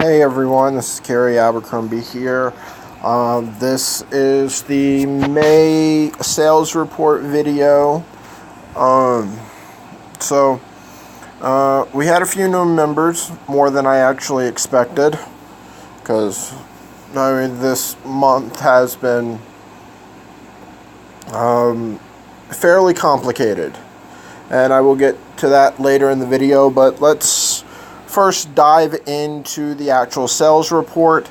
Hey everyone, this is Kerry Abercrombie here. This is the May sales report video. We had a few new members, more than I actually expected, because this month has been fairly complicated, and I will get to that later in the video, but let's first dive into the actual sales report.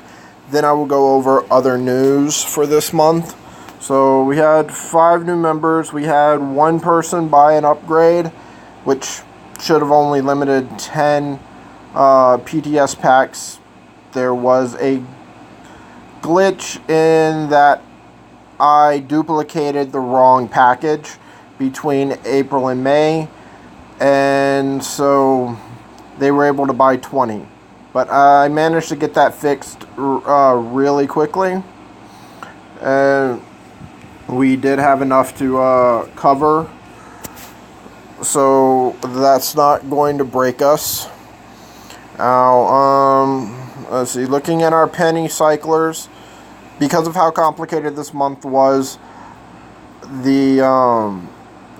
Then I will go over other news for this month. So we had 5 new members. We had one person buy an upgrade, which should have only limited 10 PTS packs. There was a glitch in that I duplicated the wrong package between April and May, and so they were able to buy 20. But I managed to get that fixed really quickly. And we did have enough to cover. So that's not going to break us. Now, let's see. Looking at our penny cyclers, because of how complicated this month was, the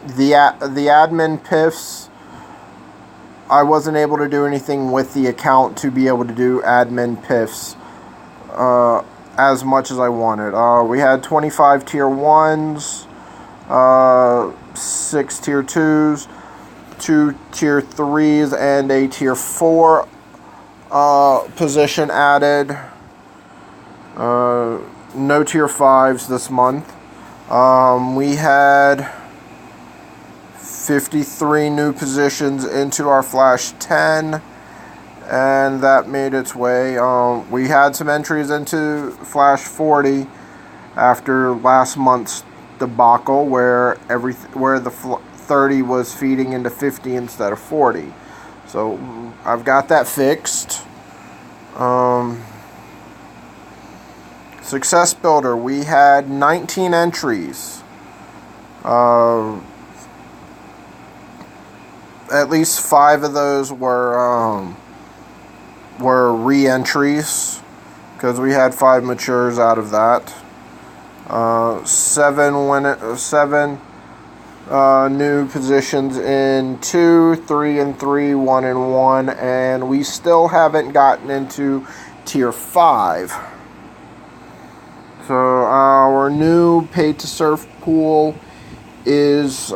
admin PIFs, I wasn't able to do anything with the account to be able to do admin PIFs as much as I wanted. We had 25 tier 1s, 6 tier 2s, 2 tier 3s, and a tier 4 position added. No tier 5s this month. We had 53 new positions into our Flash 10, and that made its way. We had some entries into Flash 40 after last month's debacle, where the 30 was feeding into 50 instead of 40. So I've got that fixed. Success Builder, we had 19 entries. At least 5 of those were re-entries, because we had 5 matures out of that. 7 new positions in 2, 3 and 3, 1 and 1, and we still haven't gotten into tier 5. So our new paid to surf pool is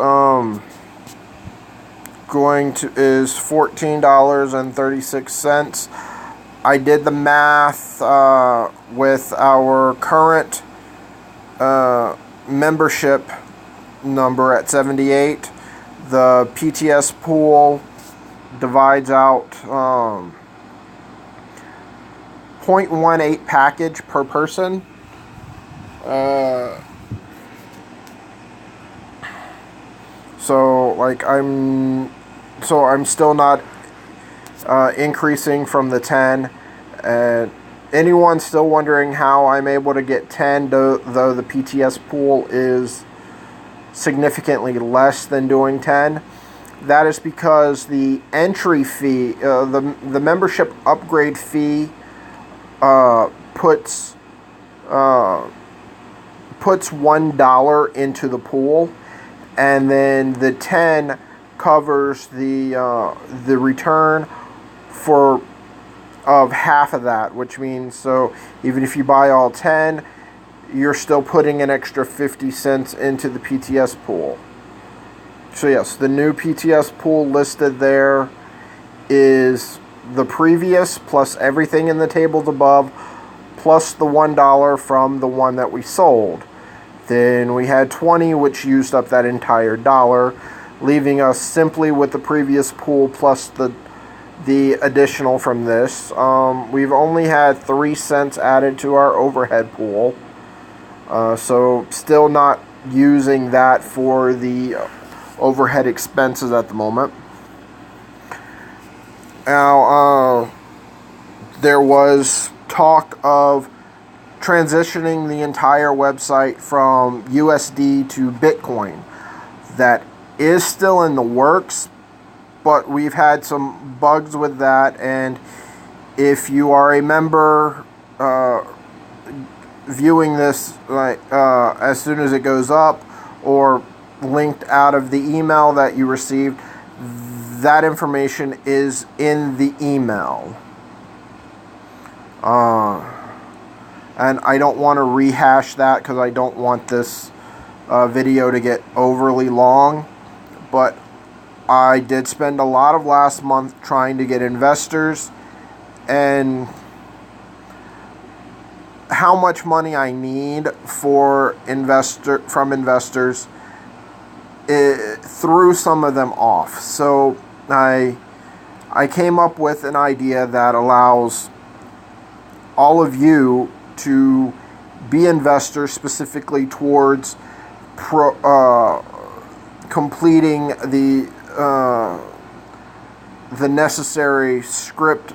$14.36. I did the math with our current membership number at 78. The PTS pool divides out 0.18 package per person. So I'm still not increasing from the 10. And anyone still wondering how I'm able to get 10, though the PTS pool is significantly less than doing 10, that is because the entry fee, the membership upgrade fee, puts $1 into the pool, and then the 10 covers the return of half of that, which means, so even if you buy all 10, you're still putting an extra 50 cents into the PTS pool. So yes, the new PTS pool listed there is the previous plus everything in the tables above, plus the $1 from the one that we sold. Then we had 20, which used up that entire dollar, leaving us simply with the previous pool plus the additional from this. We've only had 3 cents added to our overhead pool, so still not using that for the overhead expenses at the moment. Now, there was talk of transitioning the entire website from USD to Bitcoin. That is still in the works, but we've had some bugs with that, and if you are a member viewing this as soon as it goes up, or linked out of the email that you received, that information is in the email. And I don't want to rehash that because I don't want this video to get overly long, but I did spend a lot of last month trying to get investors, and how much money I need from investors, it threw some of them off. So I came up with an idea that allows all of you to be investors specifically towards completing the necessary script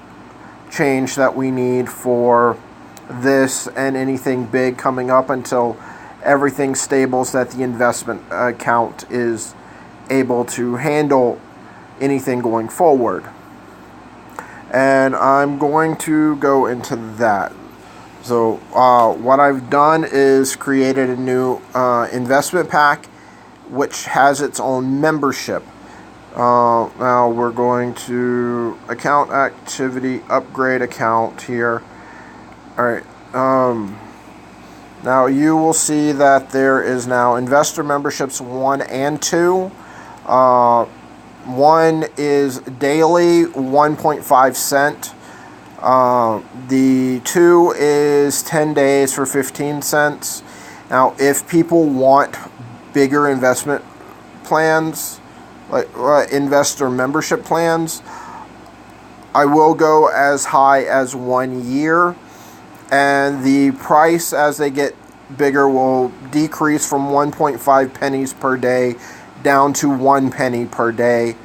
change that we need for this and anything big coming up until everything stables, that the investment account is able to handle anything going forward. And I'm going to go into that. So what I've done is created a new investment pack which has its own membership. Now we're going to account activity, upgrade account here. Alright, now you will see that there is now investor memberships 1 and 2. 1 is daily, 1.5 cent. The 2 is 10 days for 15 cents. Now, if people want bigger investment plans, like investor membership plans, I will go as high as 1 year, and the price as they get bigger will decrease from 1.5 pennies per day down to 1 penny per day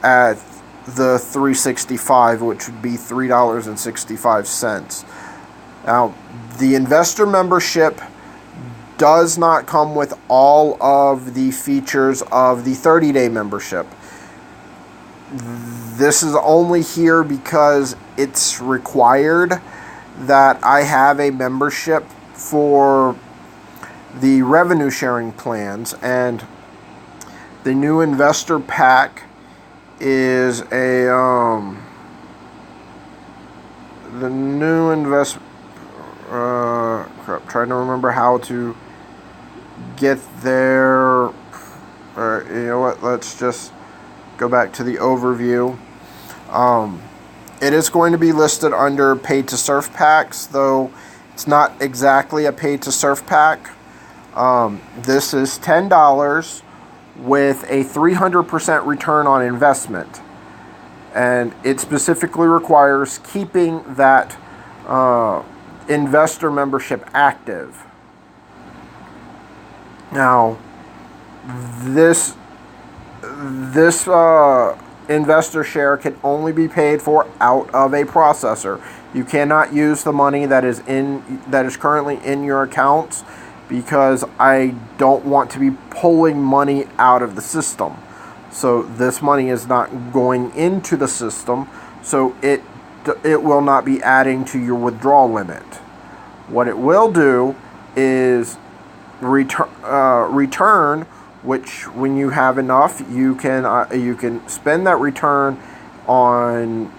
at the 365, which would be $3.65. Now, the investor membership does not come with all of the features of the 30-day membership. This is only here because it's required that I have a membership for the revenue sharing plans, and the new investor pack is a the new trying to remember how to get there. You know what, let's just go back to the overview. It is going to be listed under paid to surf packs, though it's not exactly a paid to surf pack. This is $10 with a 300% return on investment, and it specifically requires keeping that investor membership active. Now, this investor share can only be paid for out of a processor. You cannot use the money that is currently in your accounts, because I don't want to be pulling money out of the system. So this money is not going into the system, so it will not be adding to your withdrawal limit. What it will do is return, which when you have enough, you can spend that return on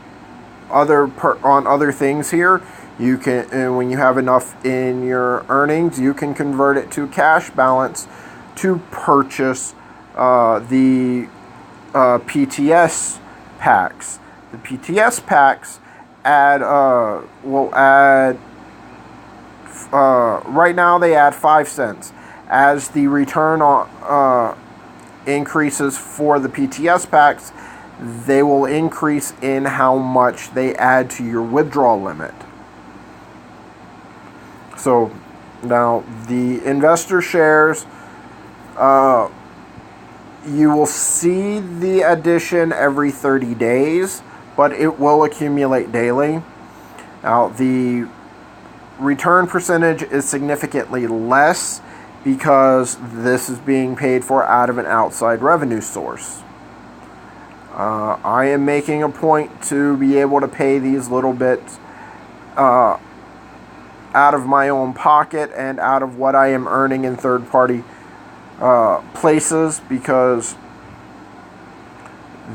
other things here. You can, and when you have enough in your earnings, you can convert it to cash balance to purchase the PTS packs. The PTS packs will add. Right now they add 5 cents. As the return on increases for the PTS packs, they will increase in how much they add to your withdrawal limit. So now the investor shares, you will see the addition every 30 days, but it will accumulate daily. Now the return percentage is significantly less because this is being paid for out of an outside revenue source. I am making a point to be able to pay these little bits out of my own pocket and out of what I am earning in third-party places, because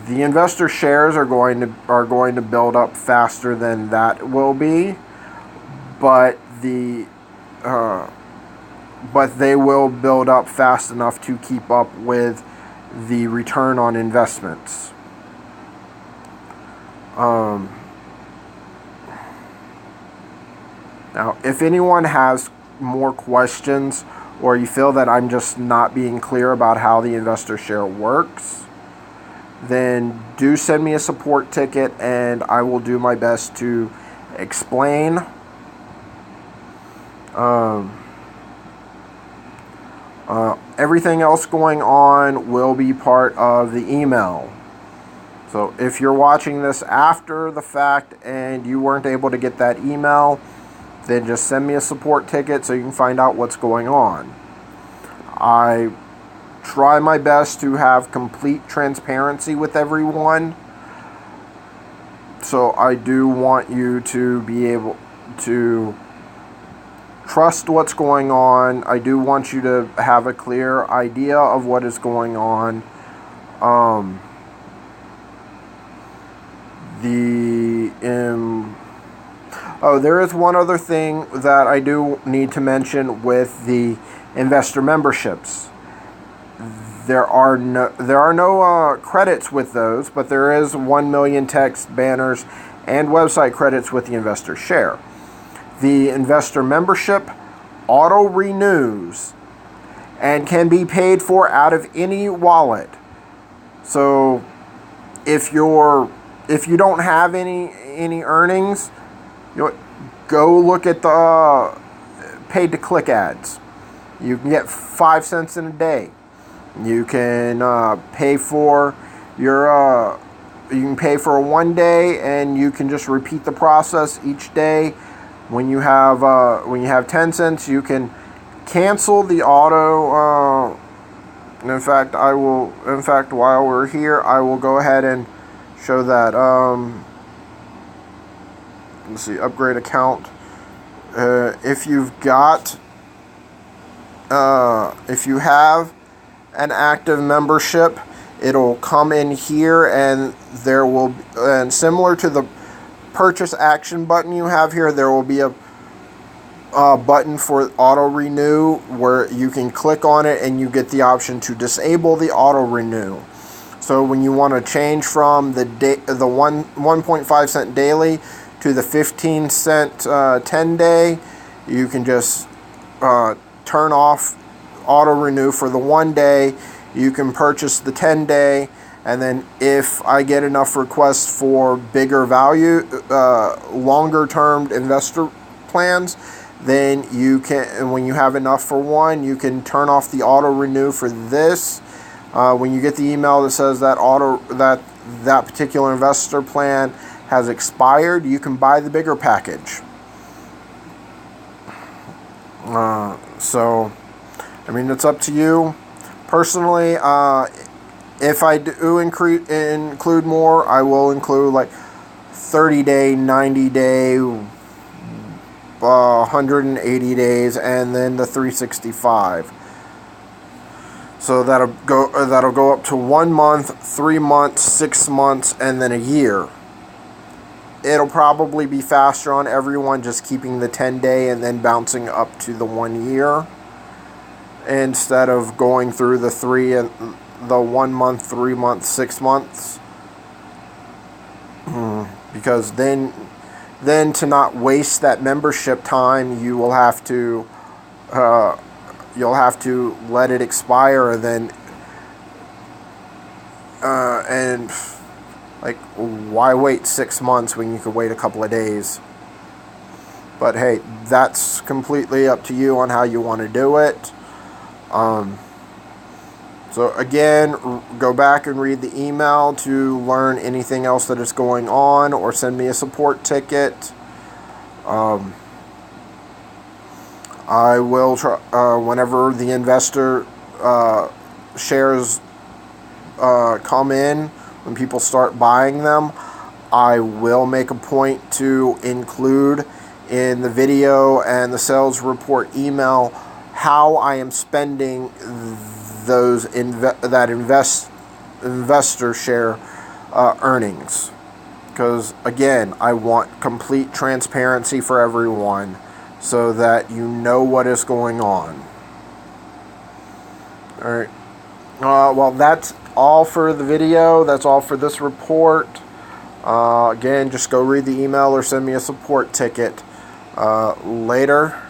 the investor shares are going to build up faster than that will be, but they will build up fast enough to keep up with the return on investments. Now, if anyone has more questions, or you feel that I'm just not being clear about how the investor share works, then do send me a support ticket and I will do my best to explain. Everything else going on will be part of the email. So if you're watching this after the fact and you weren't able to get that email, then just send me a support ticket so you can find out what's going on. I try my best to have complete transparency with everyone. So I do want you to be able to trust what's going on. I do want you to have a clear idea of what is going on. There is one other thing that I do need to mention with the investor memberships. There are no credits with those, but there is 1 million text, banners, and website credits with the investor share. The investor membership auto renews and can be paid for out of any wallet. So if you don't have any earnings, go look at the paid to click ads. You can get 5 cents in a day. You can pay for your you can pay for 1 day, and you can just repeat the process each day. When you have 10 cents, you can cancel the auto. In fact, while we're here, I will go ahead and show that. Let's see, upgrade account. If you have an active membership, it'll come in here, and similar to the purchase action button you have here, there will be a button for auto renew where you can click on it and you get the option to disable the auto renew. So when you want to change from the 1.5 cent daily to the 15 cent 10 day, you can just turn off auto renew for the 1 day. You can purchase the 10 day, and then if I get enough requests for bigger value, longer term investor plans, then you can, and when you have enough for one, you can turn off the auto renew for this. When you get the email that says that that particular investor plan has expired, you can buy the bigger package. So, I mean, it's up to you. Personally, if I do include more, I will include like 30-day, 90-day, 180 days, and then the 365. So that'll go up to 1 month, 3 months, 6 months, and then a year. It'll probably be faster on everyone, just keeping the 10-day and then bouncing up to the 1 year, instead of going through the 1 month, 3 months, 6 months. Because then to not waste that membership time, you will have to let it expire, and like, why wait 6 months when you could wait a couple of days? But hey, that's completely up to you on how you want to do it. So again, go back and read the email to learn anything else that is going on, or send me a support ticket. I will try, whenever the investor shares come in, when people start buying them, I will make a point to include in the video and the sales report email how I am spending those investor share earnings. Because again, I want complete transparency for everyone so that you know what is going on. Alright. Well, that's all for the video. That's all for this report. Again, just go read the email or send me a support ticket later.